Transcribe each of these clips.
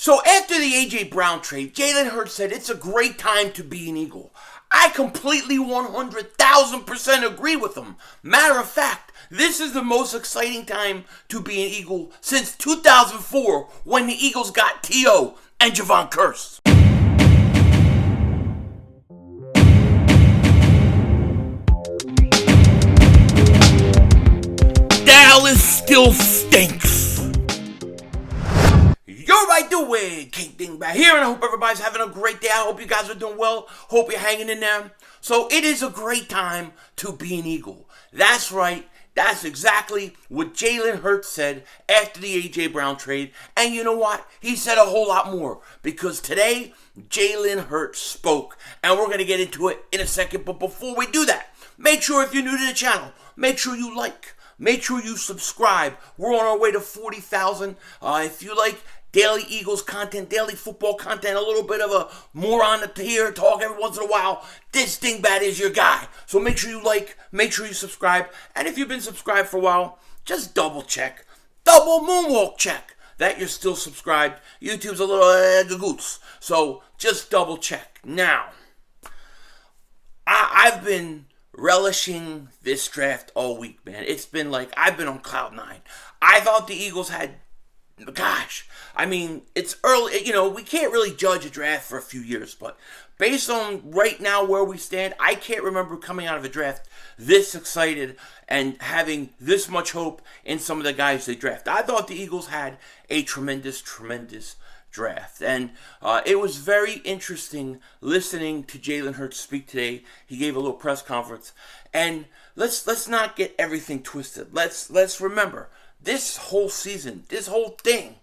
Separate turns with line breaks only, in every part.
So after the A.J. Brown trade, Jalen Hurts said it's a great time to be an Eagle. I completely 100,000% agree with him. Matter of fact, this is the most exciting time to be an Eagle since 2004 when the Eagles got T.O. and Javon Curse. Dallas still stinks. You're right, the way, King Dingbat here, and I hope everybody's having a great day. I hope you guys are doing well. Hope you're hanging in there. So it is a great time to be an Eagle. That's right. That's exactly what Jalen Hurts said after the A.J. Brown trade. And you know what? He said a whole lot more. Because today, Jalen Hurts spoke. And we're going to get into it in a second. But before we do that, make sure if you're new to the channel, make sure you like. Make sure you subscribe. We're on our way to 40,000. If you like daily Eagles content, daily football content, a little bit of a moron to hear talk every once in a while, this Dingbat is your guy. So make sure you like, make sure you subscribe, and if you've been subscribed for a while, just double check, double moonwalk check that you're still subscribed. YouTube's a little gagoots, so just double check. Now, I've been relishing this draft all week, man. It's been like I've been on cloud nine. I thought the Eagles had, gosh, I mean, it's early, we can't really judge a draft for a few years, but based on right now where we stand, I can't remember coming out of a draft this excited and having this much hope in some of the guys they draft. I thought the Eagles had a tremendous draft, and it was very interesting listening to Jalen Hurts speak today. He gave a little press conference, and let's not get everything twisted. Let's remember, this whole season, this whole thing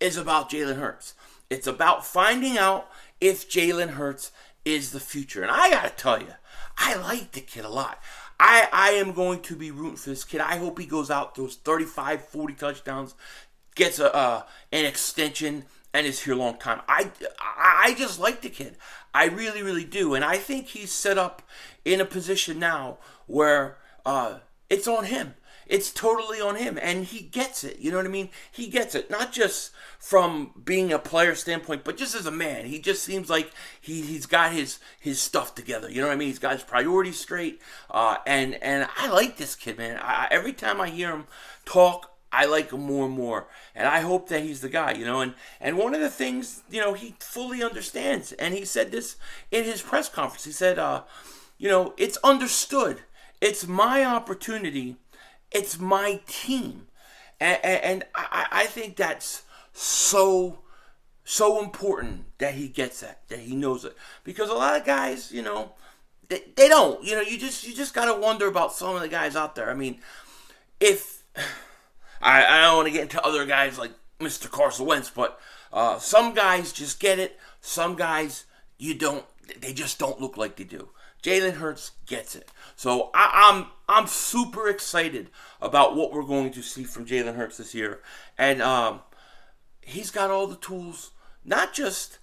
is about Jalen Hurts. It's about finding out if Jalen Hurts is the future. And I gotta tell you, I like the kid a lot. I am going to be rooting for this kid. I hope he goes out, throws 35, 40 touchdowns, gets an extension, and is here a long time. I just like the kid. I really do. And I think he's set up in a position now where it's on him. It's totally on him, and he gets it. You know what I mean? He gets it, not just from being a player standpoint, but just as a man. He just seems like he's got his stuff together. You know what I mean? He's got his priorities straight, and I like this kid, man. Every time I hear him talk, I like him more and more, and I hope that he's the guy, And one of the things, he fully understands, and he said this in his press conference. He said, it's understood. It's my opportunity. It's my team. And I think that's so important that he gets that he knows it. Because a lot of guys, they don't. You just got to wonder about some of the guys out there. I mean, if I don't want to get into other guys like Mr. Carson Wentz, but some guys just get it. Some guys, they just don't look like they do. Jalen Hurts gets it. So I'm super excited about what we're going to see from Jalen Hurts this year. And he's got all the tools, not just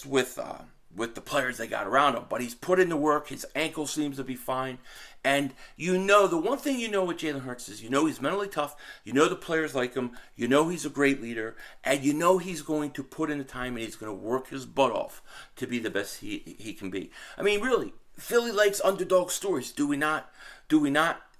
with the players they got around him, but he's put in the work. His ankle seems to be fine. And the one thing with Jalen Hurts is he's mentally tough. The players like him. He's a great leader. And he's going to put in the time and he's going to work his butt off to be the best he can be. I mean, really, Philly likes underdog stories. Do we not?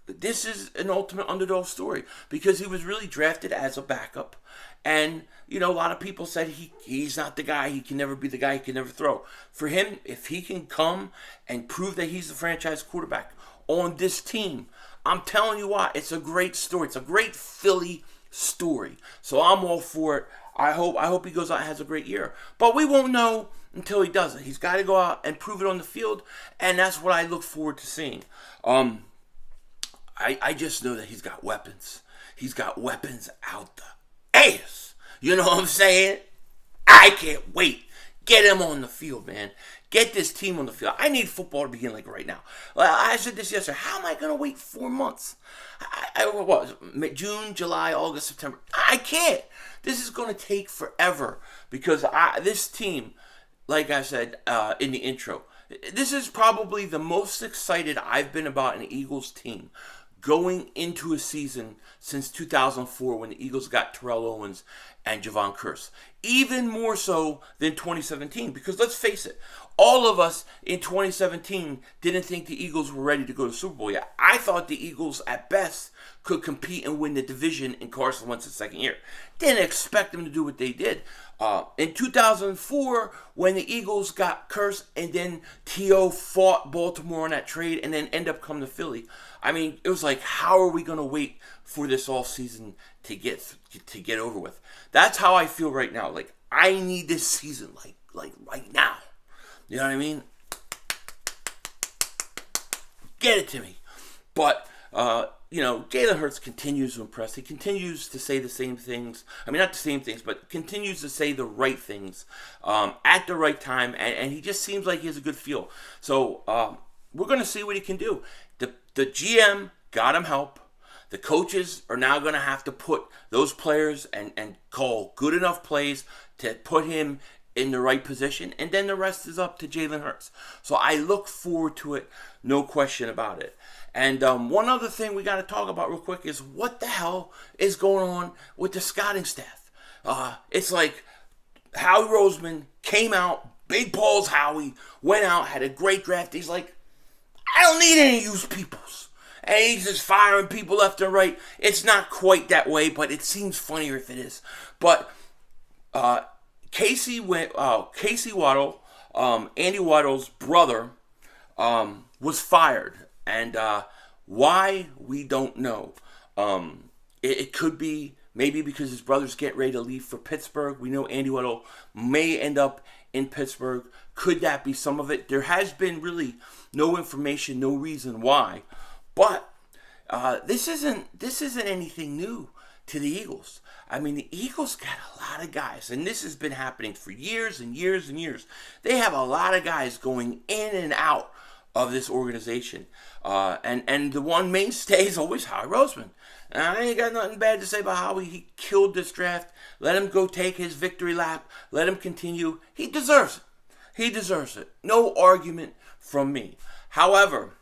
This is an ultimate underdog story because he was really drafted as a backup. And, a lot of people said he's not the guy. He can never be the guy. He can never throw. For him, if he can come and prove that he's the franchise quarterback on this team, I'm telling you what, it's a great story. It's a great Philly story. So I'm all for it. I hope he goes out and has a great year. But we won't know until he does it. He's got to go out and prove it on the field, and that's what I look forward to seeing. I just know that he's got weapons. He's got weapons out the ass. You know what I'm saying? I can't wait. Get him on the field, man. Get this team on the field. I need football to begin like right now. I said this yesterday. How am I going to wait 4 months? June, July, August, September. I can't. This is going to take forever because this team, like I said in the intro, this is probably the most excited I've been about an Eagles team going into a season since 2004 when the Eagles got Terrell Owens and Javon Curse. Even more so than 2017. Because let's face it, all of us in 2017 didn't think the Eagles were ready to go to the Super Bowl yet. I thought the Eagles, at best, could compete and win the division in Carson Wentz's second year. Didn't expect them to do what they did. In 2004, when the Eagles got Curse and then T.O. fought Baltimore on that trade and then end up coming to Philly, I mean, it was like, how are we going to wait for this offseason to get over with? That's how I feel right now. Like, I need this season, like right now. You know what I mean? Get it to me. But, Jalen Hurts continues to impress. He continues to say the same things. I mean, not the same things, but continues to say the right things at the right time. And he just seems like he has a good feel. So we're going to see what he can do. The GM got him help. The coaches are now going to have to put those players and call good enough plays to put him in the right position, and then the rest is up to Jalen Hurts. So I look forward to it, no question about it. And one other thing we got to talk about real quick is what the hell is going on with the scouting staff. It's like Howie Roseman came out, Big Paul's Howie, went out, had a great draft. He's like, I don't need any of you peoples. And he's just firing people left and right. It's not quite that way, but it seems funnier if it is. But Casey Weidl, Andy Weidl's brother, was fired. And why, we don't know. It could be maybe because his brother's getting ready to leave for Pittsburgh. We know Andy Weidl may end up in Pittsburgh. Could that be some of it? There has been really no information, no reason why. But this isn't anything new to the Eagles. I mean, the Eagles got a lot of guys, and this has been happening for years and years and years. They have a lot of guys going in and out of this organization. And the one mainstay is always Howie Roseman. And I ain't got nothing bad to say about Howie. He killed this draft. Let him go take his victory lap. Let him continue. He deserves it. He deserves it. No argument from me. However,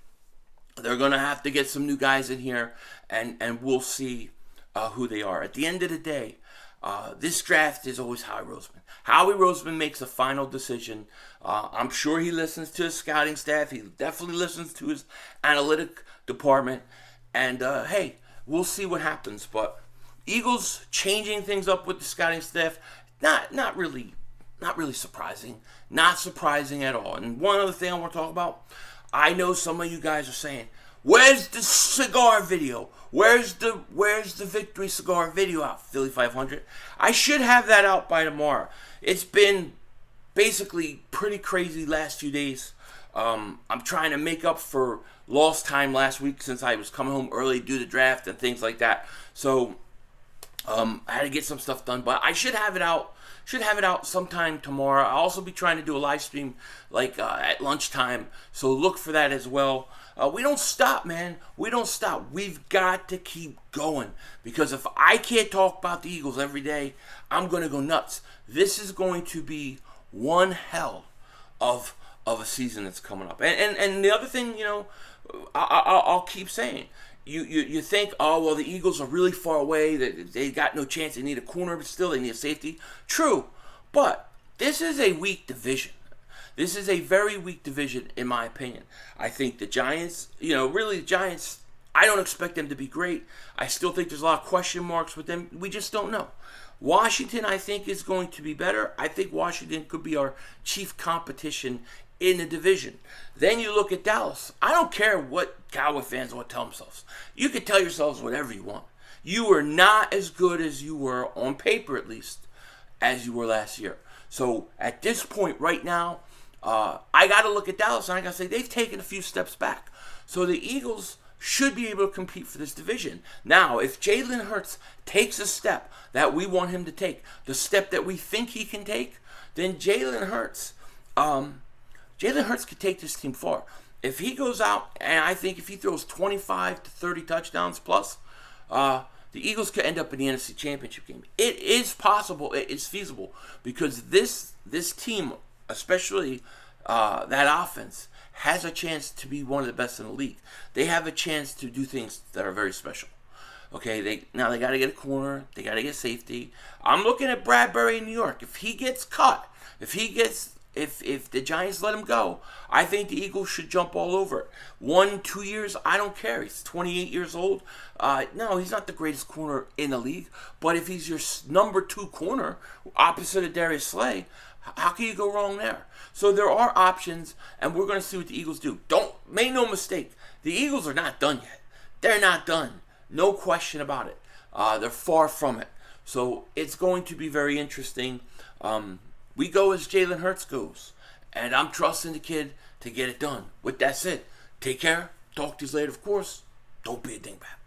they're going to have to get some new guys in here, and we'll see who they are. At the end of the day, this draft is always Howie Roseman. Howie Roseman makes a final decision. I'm sure he listens to his scouting staff. He definitely listens to his analytic department. And, hey, we'll see what happens. But Eagles changing things up with the scouting staff, not really surprising. Not surprising at all. And one other thing I want to talk about, I know some of you guys are saying, where's the cigar video? Where's the victory cigar video out, Philly 500? I should have that out by tomorrow. It's been basically pretty crazy last few days. I'm trying to make up for lost time last week since I was coming home early to do the draft and things like that. So I had to get some stuff done, but I should have it out. Should have it out sometime tomorrow. I'll also be trying to do a live stream at lunchtime, so look for that as well. We don't stop, man. We don't stop. We've got to keep going, because if I can't talk about the Eagles every day, I'm going to go nuts. This is going to be one hell of a season that's coming up. And the other thing, I'll keep saying, you think, oh, well, the Eagles are really far away. They got no chance. They need a corner, but still they need a safety. True, but this is a weak division. This is a very weak division, in my opinion. I think the Giants, really the Giants, I don't expect them to be great. I still think there's a lot of question marks with them. We just don't know. Washington, I think, is going to be better. I think Washington could be our chief competition in the division. Then you look at Dallas. I don't care what Cowboy fans want to tell themselves. You can tell yourselves whatever you want. You are not as good as you were, on paper at least, as you were last year. So at this point right now, I got to look at Dallas and I got to say they've taken a few steps back. So the Eagles should be able to compete for this division. Now, if Jalen Hurts takes a step that we want him to take, the step that we think he can take, then Jalen Hurts could take this team far. If he goes out, and I think if he throws 25 to 30 touchdowns plus, the Eagles could end up in the NFC Championship game. It is possible. It is feasible, because this team, especially that offense, has a chance to be one of the best in the league. They have a chance to do things that are very special. Okay, they got to get a corner. They got to get safety. I'm looking at Bradbury in New York. If he gets cut, if the Giants let him go, I think the Eagles should jump all over it. 1-2 years, I don't care. He's 28 years old. No, he's not the greatest corner in the league. But if he's your number 2 corner opposite of Darius Slay, how can you go wrong there? So there are options, and we're going to see what the Eagles do. Make no mistake, the Eagles are not done yet. They're not done. No question about it. They're far from it. So it's going to be very interesting. We go as Jalen Hurts goes. And I'm trusting the kid to get it done. With that said, take care. Talk to you later, of course. Don't be a dingbat.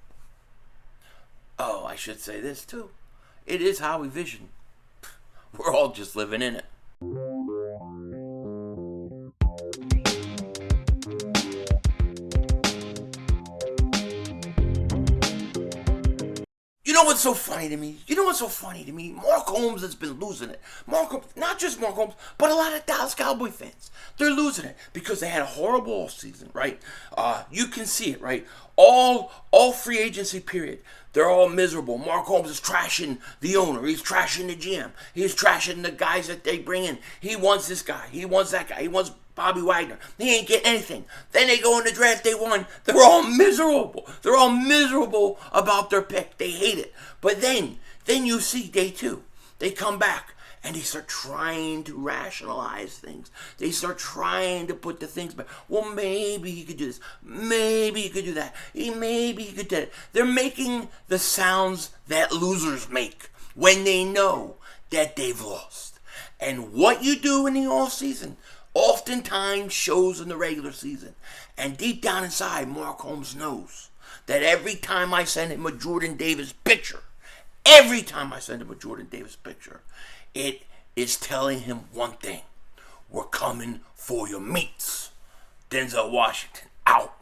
Oh, I should say this too. It is Howie Vision. We're all just living in it. You know what's so funny to me? Mark Holmes has been losing it. Not just Mark Holmes, but a lot of Dallas Cowboy fans. They're losing it because they had a horrible offseason, right? You can see it, right? All free agency period, they're all miserable. Mark Holmes is trashing the owner. He's trashing the GM. He's trashing the guys that they bring in. He wants this guy. He wants that guy. He wants Bobby Wagner. He ain't getting anything. Then they go in the draft day 1. They're all miserable. They're all miserable about their pick. They hate it. But then you see day 2. They come back and they start trying to rationalize things. They start trying to put the things back. Well, maybe he could do this. Maybe he could do that. Maybe he could do that. They're making the sounds that losers make when they know that they've lost. And what you do in the offseason oftentimes shows in the regular season. And deep down inside, Mark Holmes knows that every time I send him a Jordan Davis picture, it is telling him one thing. We're coming for your meats. Denzel Washington, out.